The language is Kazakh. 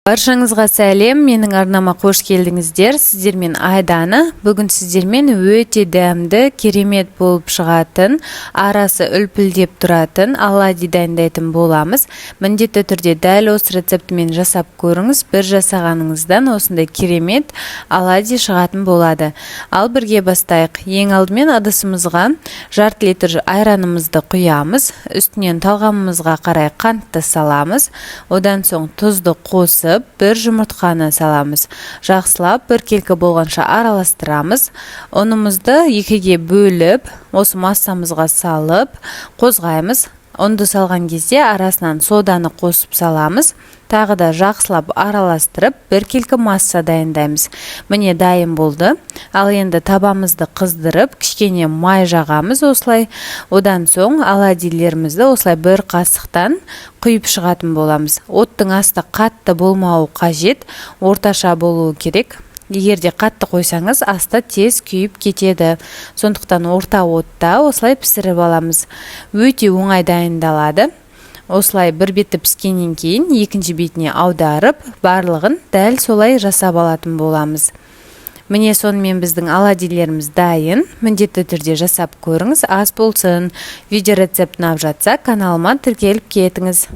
Баршаңызға сәлем, менің арнама қош келдіңіздер. Сіздермен Айдана. Бүгін сіздермен өте дәмді, керемет болып шығатын, арасы үлпілдеп тұратын оладьи дайындайтын боламыз. Міндетті түрде дәл осы рецептімен жасап көріңіз. Бір жасағаныңыздан осындай керемет оладьи шығатын болады. Ал бірге бастайық. Ең алдымен ыдысымызға жарты литр айранымызды құямыз. Үстінен талғамымызға қарай қантты саламыз. Одан соң тұзды қосып, бір жұмыртқаны саламыз. Жақсылап бір келкі болғанша араластырамыз. Ұнымызды екіге бөліп, осы массамызға салып, қозғаймыз. Ұнды салған кезде арасынан соданы қосып саламыз. Тағы да жақсылап араластырып, бір келкі масса дайындаймыз. Міне дайын болды. Ал енді табамызды қыздырып, кішкене май жағамыз осылай. Одан соң оладьилерімізді осылай бір қасықтан құйып шығатын боламыз. Оттың асты қатты болмауы қажет, орташа болуы керек. Егерде қатты қойсаңыз, асты тез күйіп кетеді. Сондықтан орта отта осылай пісіріп аламыз. Өте оңай дайындалады. Осылай бір беті піскеннен кейін екінші бетіне аударып, барлығын дәл солай жасап алатын боламыз. Міне сонымен біздің оладьилеріміз дайын. Міндетті түрде жасап көріңіз. Ас болсын. Видео рецепт ұнап жатса, каналыма тіркеліп кетіңіз.